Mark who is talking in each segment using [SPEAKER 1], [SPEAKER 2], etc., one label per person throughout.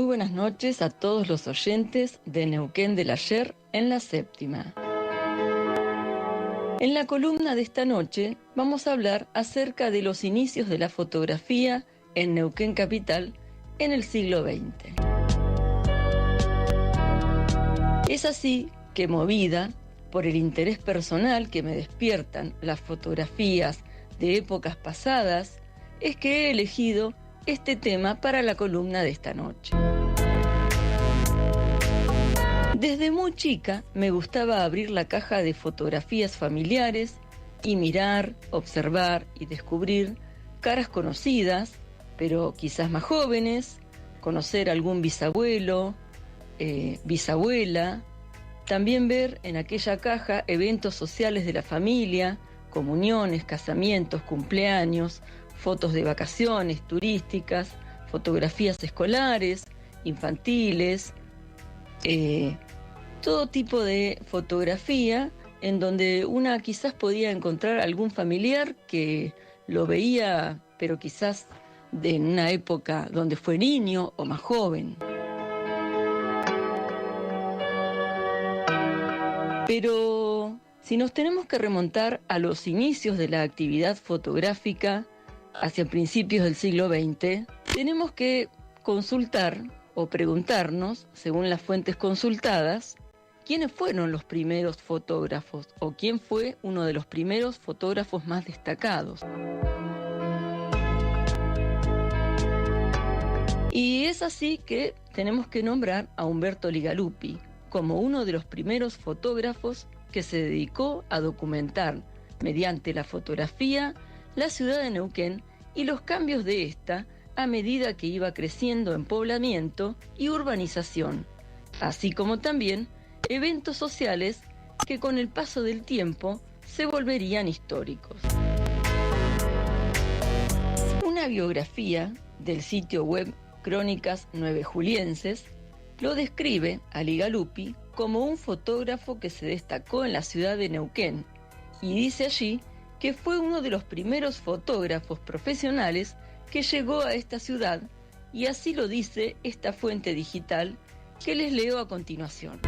[SPEAKER 1] buenas noches a todos los oyentes de Neuquén del Ayer en la Séptima. En la columna de esta noche vamos a hablar acerca de los inicios de la fotografía en Neuquén Capital en el siglo XX. Es así que, movida por el interés personal que me despiertan las fotografías de épocas pasadas, es que he elegido este tema para la columna de esta noche. Desde muy chica me gustaba abrir la caja de fotografías familiares y mirar, observar y descubrir caras conocidas, pero quizás más jóvenes, conocer algún bisabuelo, bisabuela, también ver en aquella caja eventos sociales de la familia, comuniones, casamientos, cumpleaños, fotos de vacaciones turísticas, fotografías escolares, infantiles, todo tipo de fotografía en donde una quizás podía encontrar algún familiar que lo veía, pero quizás en una época donde fue niño o más joven. Pero si nos tenemos que remontar a los inicios de la actividad fotográfica, hacia principios del siglo XX, tenemos que consultar o preguntarnos, según las fuentes consultadas, quiénes fueron los primeros fotógrafos o quién fue uno de los primeros fotógrafos más destacados. Y es así que tenemos que nombrar a Umberto Ligaluppi como uno de los primeros fotógrafos que se dedicó a documentar mediante la fotografía la ciudad de Neuquén y los cambios de esta a medida que iba creciendo en poblamiento y urbanización, así como también eventos sociales que con el paso del tiempo se volverían históricos. Una biografía del sitio web Crónicas Nuevejulienses lo describe a Ligaluppi como un fotógrafo que se destacó en la ciudad de Neuquén y dice allí que fue uno de los primeros fotógrafos profesionales que llegó a esta ciudad, y así lo dice esta fuente digital que les leo a continuación.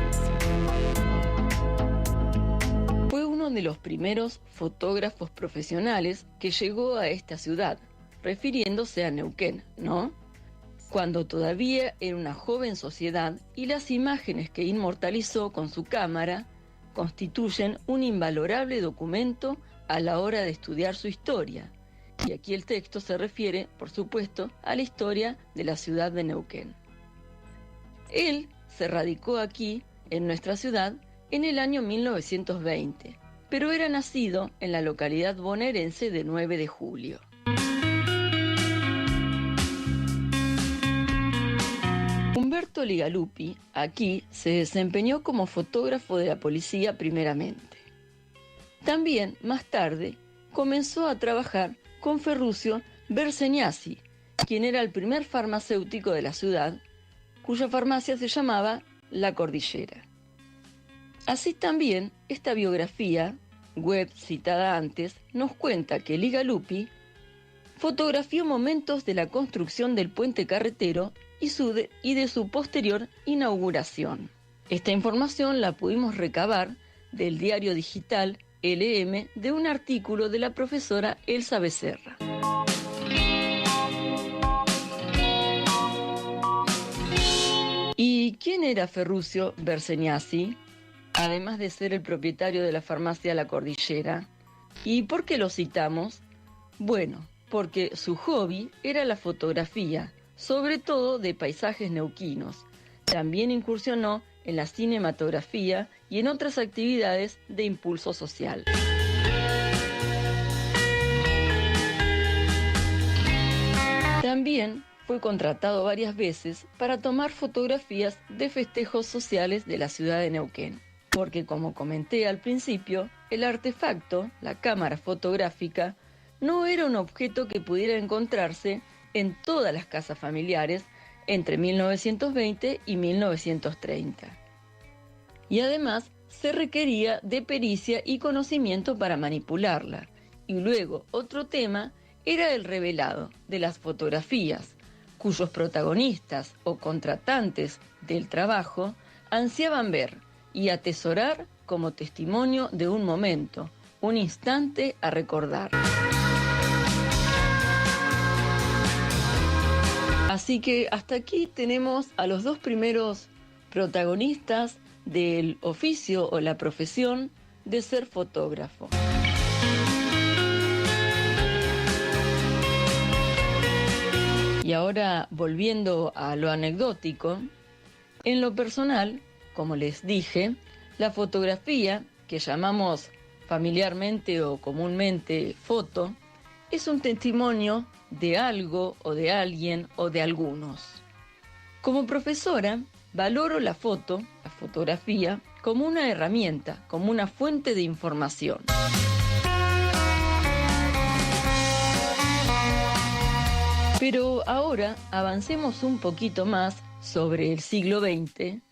[SPEAKER 1] Fue uno de los primeros fotógrafos profesionales que llegó a esta ciudad, refiriéndose a Neuquén, ¿no? Cuando todavía era una joven sociedad, y las imágenes que inmortalizó con su cámara constituyen un invalorable documento a la hora de estudiar su historia. Y aquí el texto se refiere, por supuesto, a la historia de la ciudad de Neuquén. Él se radicó aquí, en nuestra ciudad, en el año 1920, pero era nacido en la localidad bonaerense de 9 de julio. Umberto Ligaluppi aquí se desempeñó como fotógrafo de la policía primeramente. También, más tarde, comenzó a trabajar con Ferruccio Versegnasi, quien era el primer farmacéutico de la ciudad, cuya farmacia se llamaba La Cordillera. Así también, esta biografía, web citada antes, nos cuenta que Ligaluppi fotografió momentos de la construcción del puente carretero y de su posterior inauguración. Esta información la pudimos recabar del diario digital LM de un artículo de la profesora Elsa Becerra. ¿Y quién era Ferruccio Versegnasi? Además de ser el propietario de la farmacia La Cordillera. ¿Y por qué lo citamos? Bueno, porque su hobby era la fotografía, sobre todo de paisajes neuquinos. También incursionó en la cinematografía y en otras actividades de impulso social. También fue contratado varias veces para tomar fotografías de festejos sociales de la ciudad de Neuquén, porque, como comenté al principio, el artefacto, la cámara fotográfica, no era un objeto que pudiera encontrarse en todas las casas familiares entre 1920 y 1930. Y además se requería de pericia y conocimiento para manipularla. Y luego otro tema era el revelado de las fotografías, cuyos protagonistas o contratantes del trabajo ansiaban ver y atesorar como testimonio de un momento, un instante a recordar. Así que hasta aquí tenemos a los dos primeros protagonistas del oficio o la profesión de ser fotógrafo. Y ahora, volviendo a lo anecdótico, en lo personal, como les dije, la fotografía, que llamamos familiarmente o comúnmente foto, es un testimonio de algo o de alguien o de algunos. Como profesora, valoro la foto, la fotografía, como una herramienta, como una fuente de información. Pero ahora avancemos un poquito más sobre el siglo XX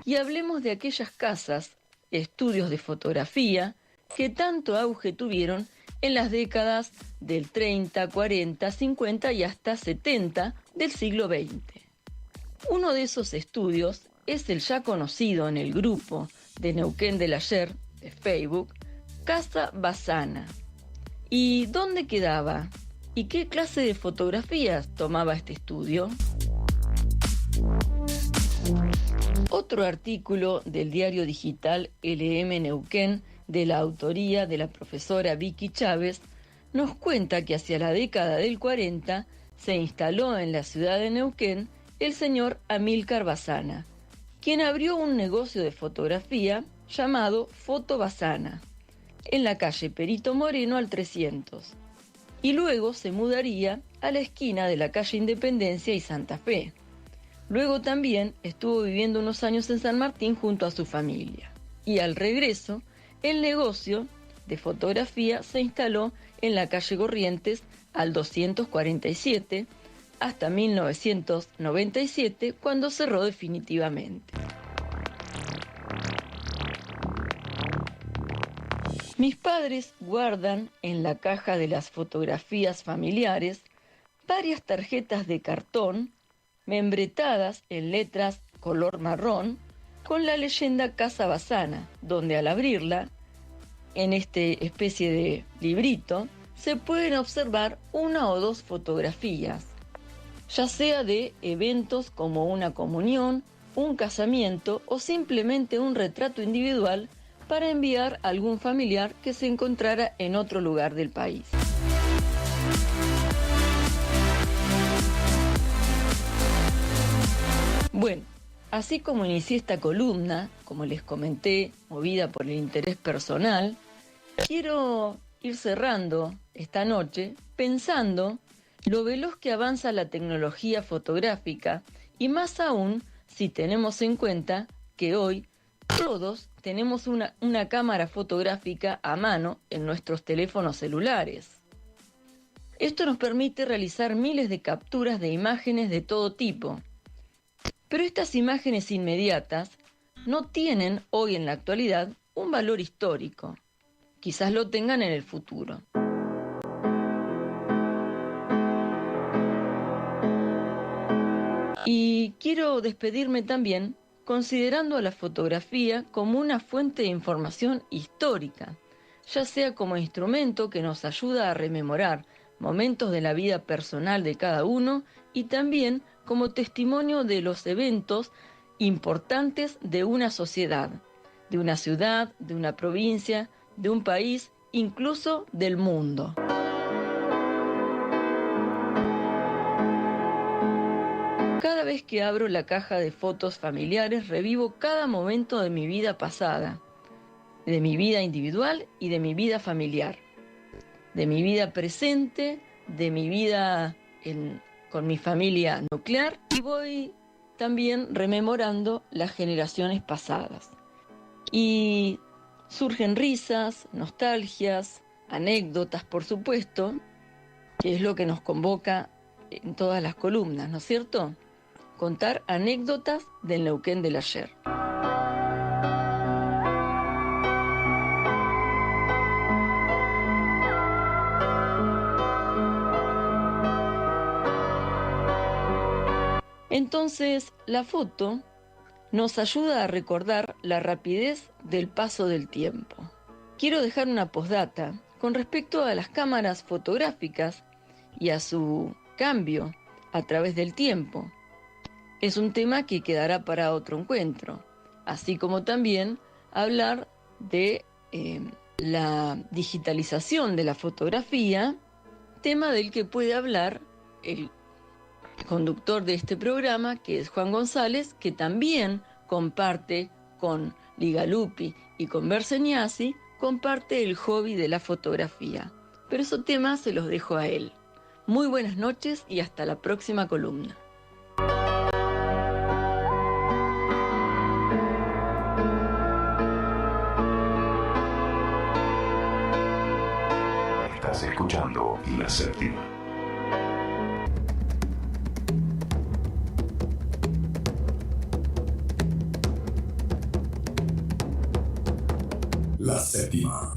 [SPEAKER 1] y hablemos de aquellas casas, estudios de fotografía, que tanto auge tuvieron en las décadas del 30, 40, 50 y hasta 70 del siglo XX. Uno de esos estudios es el ya conocido en el grupo de Neuquén del Ayer, de Facebook, Casa Bassana. ¿Y dónde quedaba? ¿Y qué clase de fotografías tomaba este estudio? Otro artículo del diario digital LM Neuquén, de la autoría de la profesora Vicky Chávez, nos cuenta que hacia la década del 40 se instaló en la ciudad de Neuquén el señor Amílcar Bassana, quien abrió un negocio de fotografía llamado Foto Bassana, en la calle Perito Moreno al 300, y luego se mudaría a la esquina de la calle Independencia y Santa Fe. Luego también estuvo viviendo unos años en San Martín junto a su familia. Y al regreso, el negocio de fotografía se instaló en la calle Corrientes al 247 hasta 1997, cuando cerró definitivamente. Mis padres guardan en la caja de las fotografías familiares varias tarjetas de cartón membretadas en letras color marrón con la leyenda Casa Bassana, donde al abrirla, en este especie de librito, se pueden observar una o dos fotografías, ya sea de eventos como una comunión, un casamiento o simplemente un retrato individual para enviar a algún familiar que se encontrara en otro lugar del país. Bueno, así como inicié esta columna, como les comenté, movida por el interés personal, quiero ir cerrando esta noche pensando lo veloz que avanza la tecnología fotográfica y más aún si tenemos en cuenta que hoy todos tenemos una cámara fotográfica a mano en nuestros teléfonos celulares. Esto nos permite realizar miles de capturas de imágenes de todo tipo. Pero estas imágenes inmediatas no tienen hoy en la actualidad un valor histórico. Quizás lo tengan en el futuro. Y quiero despedirme también considerando a la fotografía como una fuente de información histórica, ya sea como instrumento que nos ayuda a rememorar momentos de la vida personal de cada uno y también como testimonio de los eventos importantes de una sociedad, de una ciudad, de una provincia, de un país, incluso del mundo. Cada vez que abro la caja de fotos familiares, revivo cada momento de mi vida pasada, de mi vida individual y de mi vida familiar, de mi vida presente, de mi vida con mi familia nuclear, y voy también rememorando las generaciones pasadas. Y surgen risas, nostalgias, anécdotas, por supuesto, que es lo que nos convoca en todas las columnas, ¿no es cierto? Contar anécdotas del Neuquén del ayer. Entonces, la foto nos ayuda a recordar la rapidez del paso del tiempo. Quiero dejar una postdata con respecto a las cámaras fotográficas y a su cambio a través del tiempo. Es un tema que quedará para otro encuentro, así como también hablar de la digitalización de la fotografía, tema del que puede hablar el conductor de este programa, que es Juan González, que también comparte con Liga Lupi y con Berseniasi, comparte el hobby de la fotografía. Pero esos temas se los dejo a él. Muy buenas noches y hasta la próxima columna.
[SPEAKER 2] Estás escuchando La Séptima. La Séptima.